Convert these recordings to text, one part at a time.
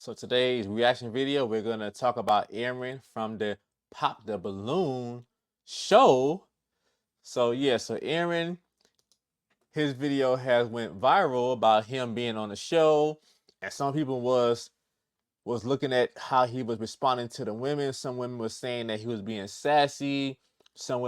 So today's reaction video, we're gonna talk about Aaron from the Pop the Balloon show. So yeah, so Aaron, his video has went viral about him being on the show, and some people was looking at how he was responding to the women. Some women were saying that he was being sassy. Some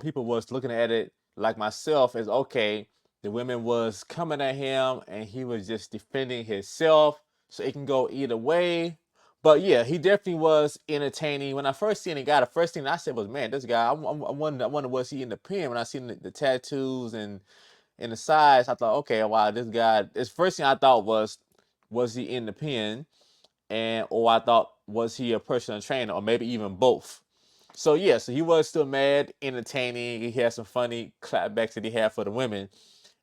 people was looking at it like myself as okay, the women was coming at him and he was just defending himself. So it can go either way. But yeah, he definitely was entertaining. When I first seen the guy, the first thing I said was, "Man, this guy." I wonder was he in the pen when I seen the tattoos and the size. I thought, okay, wow, this guy. This first thing I thought was he in the pen? And or I thought, was he a personal trainer, or maybe even both? So yeah, so he was still mad, entertaining. He had some funny clapbacks that he had for the women,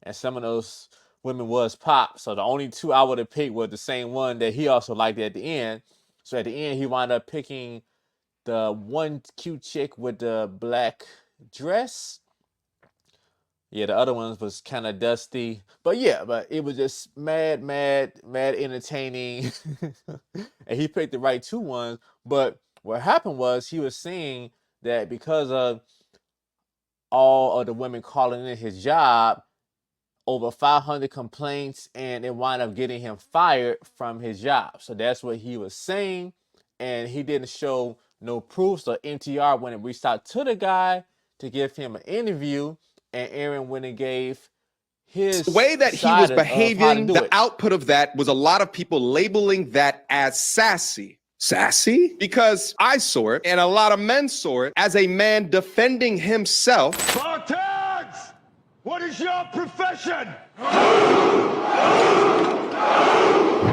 and some of those women was Pop. So the only two I would have picked were the same one that he also liked at the end. So at the end, he wound up picking the one cute chick with the black dress. Yeah, the other ones was kind of dusty, but yeah, but it was just mad entertaining, and he picked the right two ones. But what happened was he was saying that because of all of the women calling in his job, over 500 complaints, and it wound up getting him fired from his job. So that's what he was saying, and he didn't show no proof. So NTR went and reached out to the guy to give him an interview, and Aaron went and gave The his way that he was side of how to behaving, do the it. output of that was a lot of people labeling that as sassy. Sassy? Because I saw it, and a lot of men saw it, as a man defending himself. Spartans! What is your profession?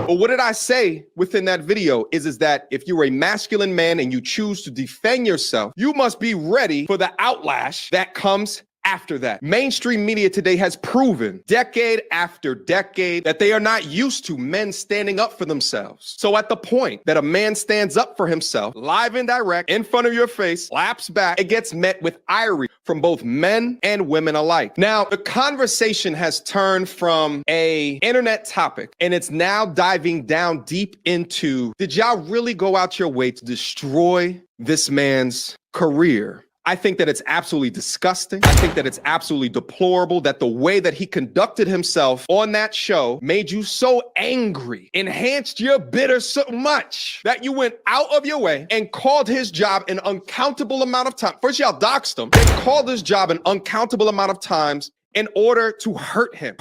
But what did I say within that video is that if you're a masculine man and you choose to defend yourself, you must be ready for the outlash that comes after that. Mainstream media today has proven decade after decade that they are not used to men standing up for themselves. So at the point that a man stands up for himself, live and direct, in front of your face, laps back, it gets met with ire from both men and women alike. Now, the conversation has turned from a internet topic, and it's now diving down deep into, did y'all really go out your way to destroy this man's career? I think that it's absolutely disgusting. I think that it's absolutely deplorable that the way that he conducted himself on that show made you so angry, enhanced your bitter so much that you went out of your way and called his job an uncountable amount of time. First, y'all doxed him, then called his job an uncountable amount of times in order to hurt him.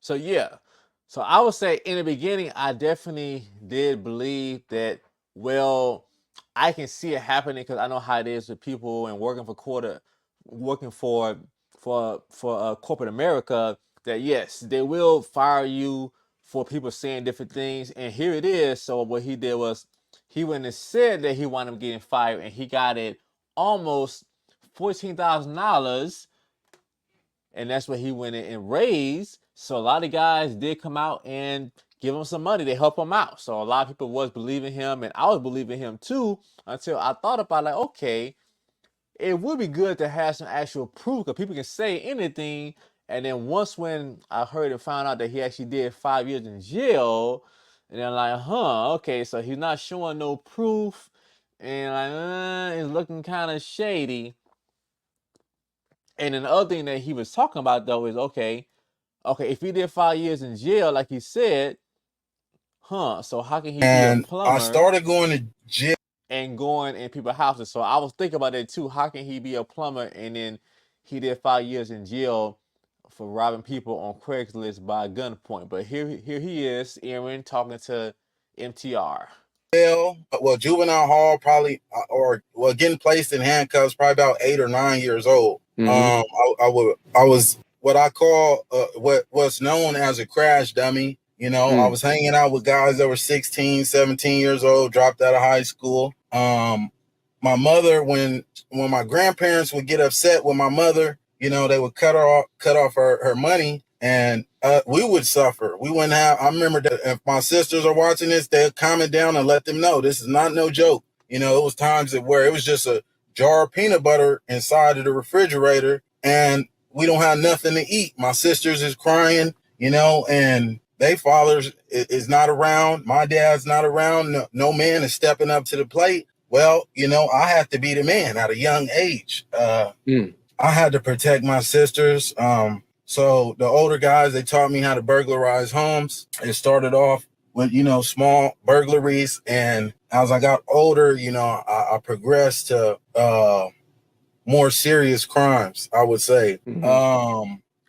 So yeah, so I would say in the beginning, I definitely did believe that. Well, I can see it happening because I know how it is with people and working for corporate America. That yes, they will fire you for people saying different things, and here it is. So what he did was he went and said that he wanted him getting fired, and he got it almost $14,000, and that's what he went in and raised. So a lot of guys did come out and give him some money to help him out. So a lot of people was believing him, and I was believing him too, until I thought about like, okay, it would be good to have some actual proof because people can say anything. And then once when I heard and found out that he actually did 5 years in jail, and then like, okay, so he's not showing no proof, and like, it's looking kind of shady. And then the other thing that he was talking about though is okay, if he did 5 years in jail, like he said, so how can he be a plumber? I started going to jail and going in people's houses. So I was thinking about that too. How can he be a plumber and then he did 5 years in jail for robbing people on Craigslist by gunpoint? But here he is, Aaron, talking to MTR. well, juvenile hall, probably, getting placed in handcuffs, probably about 8 or 9 years old. I was what I call what's known as a crash dummy. You know, I was hanging out with guys that were 16, 17 years old, dropped out of high school. My mother, when my grandparents would get upset with my mother, you know, they would cut off her money, and we would suffer. We wouldn't have. I remember that if my sisters are watching this, they'd comment down and let them know this is not no joke. You know, it was times where it was just a jar of peanut butter inside of the refrigerator, and we don't have nothing to eat. My sisters is crying, you know, and they fathers is not around. My dad's not around. No man is stepping up to the plate. Well, you know, I had to be the man at a young age. I had to protect my sisters. So the older guys, they taught me how to burglarize homes. It started off with, you know, small burglaries. And as I got older, you know, I progressed to more serious crimes, I would say.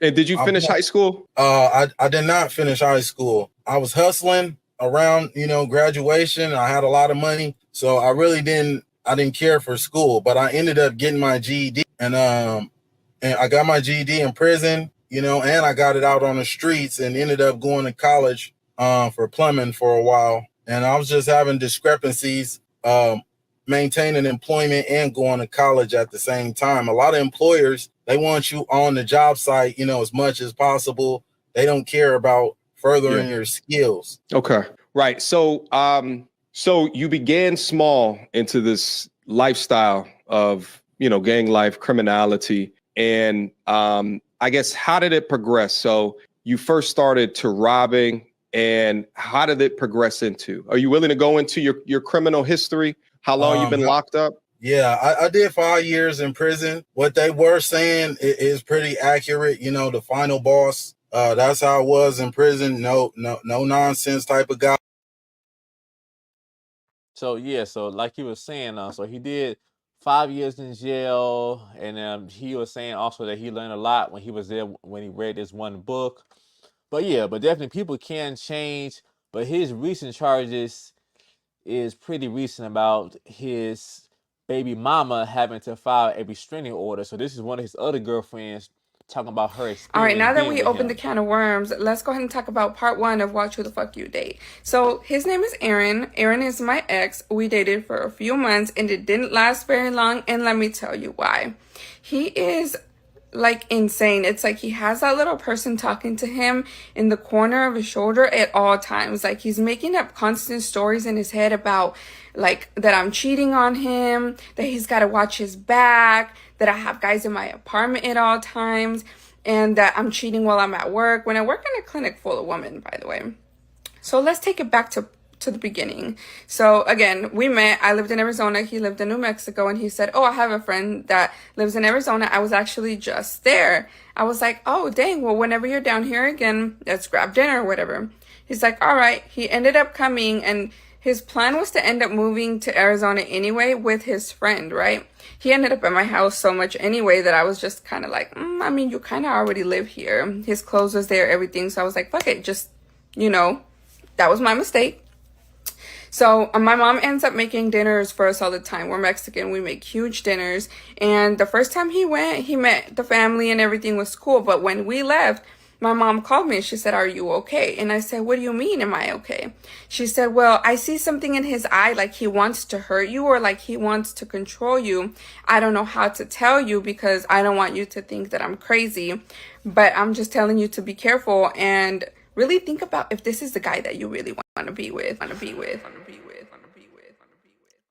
And did you finish high school? I did not finish high school. I was hustling around, you know, graduation. I had a lot of money. So I really didn't care for school, but I ended up getting my GED, and I got my GED in prison, you know, and I got it out on the streets, and ended up going to college for plumbing for a while. And I was just having discrepancies, maintaining employment and going to college at the same time. A lot of employers, they want you on the job site, you know, as much as possible. They don't care about furthering your skills. Okay. Right. So, so you began small into this lifestyle of, you know, gang life, criminality. And I guess, how did it progress? So you first started to robbing, and how did it progress into? Are you willing to go into your criminal history? How long you've been locked up? Yeah, I did 5 years in prison. What they were saying is pretty accurate. You know, the final boss, that's how I was in prison. No nonsense type of guy. So yeah, so like he was saying, so he did 5 years in jail, and he was saying also that he learned a lot when he was there, when he read this one book. But yeah, but definitely people can change. But his recent charges is pretty recent about his baby mama having to file a restraining order. So this is one of his other girlfriends talking about her experience. All right, now that being we with opened him. the can of worms, let's go ahead and talk about part one of Watch Who the Fuck You Date. So his name is Aaron. Aaron is my ex. We dated for a few months and it didn't last very long. And let me tell you why. He is like insane. It's like he has that little person talking to him in the corner of his shoulder at all times. Like he's making up constant stories in his head about like that I'm cheating on him, that he's got to watch his back, that I have guys in my apartment at all times, and that I'm cheating while I'm at work, when I work in a clinic full of women, by the way. So let's take it back to the beginning. So again, we met. I lived in Arizona. He lived in New Mexico. And he said, oh, I have a friend that lives in Arizona. I was actually just there. I was like, oh, dang. Well, whenever you're down here again, let's grab dinner or whatever. He's like, all right. He ended up coming, and his plan was to end up moving to Arizona anyway with his friend, right? He ended up at my house so much anyway that I was just kind of like, I mean, you kind of already live here. His clothes was there, everything. So I was like, fuck it. Just, you know, that was my mistake. So my mom ends up making dinners for us all the time. We're Mexican. We make huge dinners. And the first time he went, he met the family and everything was cool. But when we left, my mom called me and she said, are you okay? And I said, what do you mean, am I okay? She said, well, I see something in his eye, like he wants to hurt you or like he wants to control you. I don't know how to tell you because I don't want you to think that I'm crazy. But I'm just telling you to be careful and really think about if this is the guy that you really want to be with,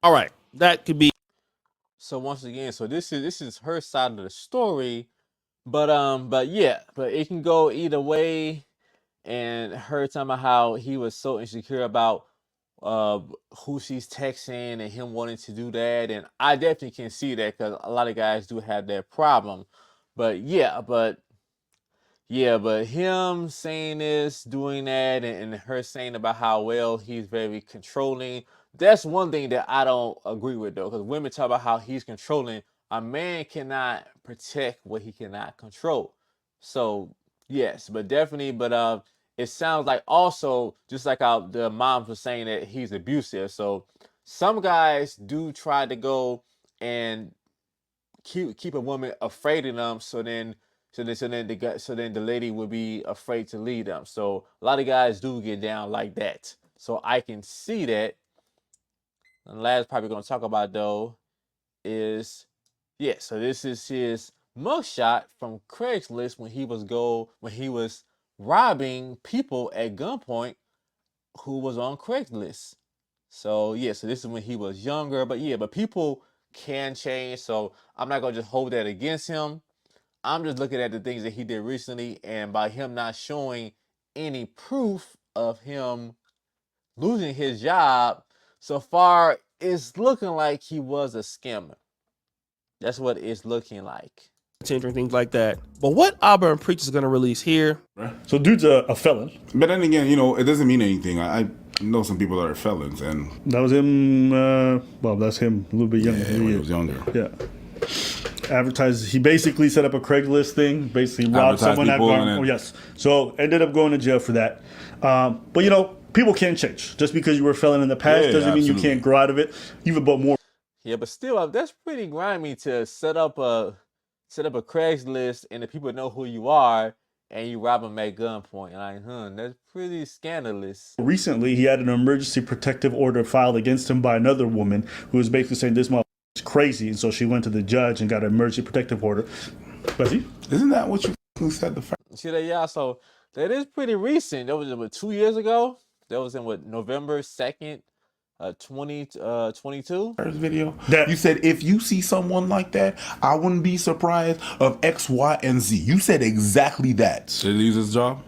All right, that could be. So once again, so this is her side of the story, but yeah, but it can go either way. And her talking about how he was so insecure about who she's texting and him wanting to do that, and I definitely can see that because a lot of guys do have that problem. But yeah, but him saying this, doing that, and her saying about how well he's very controlling, that's one thing that I don't agree with though, because women talk about how he's controlling. A man cannot protect what he cannot control. So yes, but definitely, but it sounds like also just like the moms were saying that he's abusive. So some guys do try to go and keep a woman afraid of them, so then the lady would be afraid to leave them. So a lot of guys do get down like that. So I can see that. And last probably gonna talk about though is so this is his mugshot from Craigslist when he was robbing people at gunpoint who was on Craigslist. So so this is when he was younger, but people can change. So I'm not gonna just hold that against him. I'm just looking at the things that he did recently, and by him not showing any proof of him losing his job, so far it's looking like he was a scammer. That's what it's looking like. or things like that. But what Auburn Preach is going to release here? So dude's a felon. But then again, you know, it doesn't mean anything. I know some people that are felons, and That was him. Well, that's him a little bit younger. when he was younger. Yeah. Advertised. He basically set up a Craigslist thing. Basically robbed Advertised someone. people and Oh then- yes. So ended up going to jail for that. But you know, people can't change. Just because you were a felon in the past Yeah, doesn't mean you absolutely. can't grow out of it. You've about more. Yeah, but still, that's pretty grimy to set up a Craigslist and the people know who you are and you rob them at gunpoint. Like, that's pretty scandalous. Recently, he had an emergency protective order filed against him by another woman who was basically saying this motherfucker is crazy, and so she went to the judge and got an emergency protective order. But he, Isn't that what you fucking said the first See that? Yeah, so that is pretty recent. That was what, 2 years ago. That was in what, November 2nd, 2022. video? That- You said if you see someone like that, I wouldn't be surprised of X, Y, and Z. You said exactly that. Did he lose his job?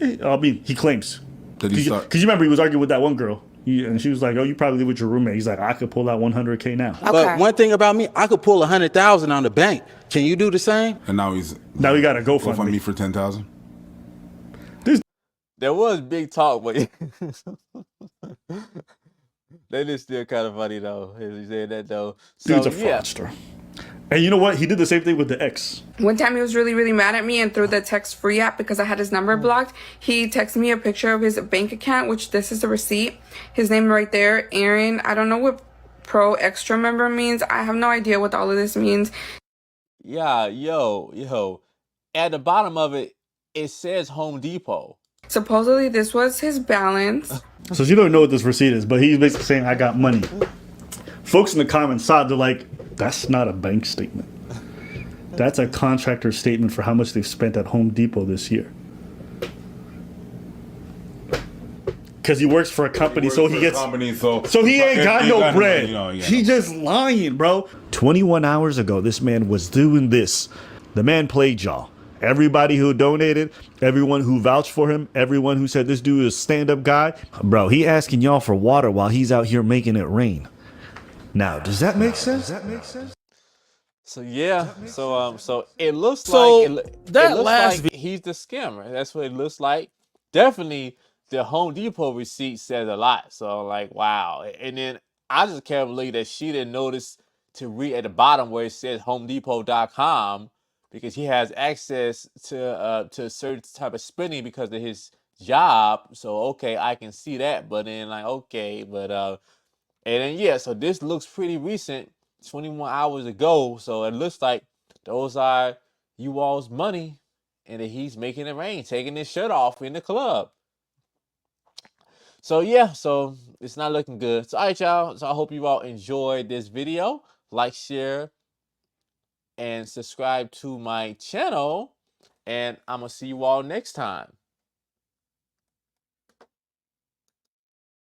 I mean, he claims. Did he start? Because you remember he was arguing with that one girl, and she was like, "Oh, you probably live with your roommate." He's like, "I could pull out 100K now." But one thing about me, I could pull 100,000 on the bank. Can you do the same? And now he's Now he got a GoFundMe GoFundMe. for 10,000. There was big talk, but that is still kind of funny though. He said that though. So Dude's a yeah, fraudster. And you know what? He did the same thing with the ex. One time he was really, really mad at me and through the text free app because I had his number blocked. He texted me a picture of his bank account, which this is the receipt. His name right there, Aaron. I don't know what Pro Extra member means. I have no idea what all of this means. yeah, yo. At the bottom of it, it says Home Depot. Supposedly this was his balance. So you don't know what this receipt is, but he's basically saying, "I got money." Folks in the comments saw it, they're like, "That's not a bank statement. That's a contractor statement for how much they've spent at Home Depot this year." Because he works for a company, so he gets. So he ain't got no bread. He just lying, bro. 21 hours ago, this man was doing this. The man played y'all. Everybody who donated, everyone who vouched for him, everyone who said this dude is a stand-up guy. Bro, he asking y'all for water while he's out here making it rain. Now, does that make sense? So yeah, so it looks So, like that it looks last like he's the scammer. That's what it looks like. Definitely, the Home Depot receipt says a lot. So like, wow. And then I just can't believe that she didn't notice to read at the bottom where it says HomeDepot.com because he has access to a certain type of spending because of his job. So okay, I can see that. But then like, okay, but and then yeah, so this looks pretty recent. 21 hours ago, so it looks like those are you all's money and that he's making it rain, taking his shirt off in the club. So yeah, so it's not looking good. So all right, y'all, so I hope you all enjoyed this video. Like, share, and subscribe to my channel, and I'm gonna see you all next time.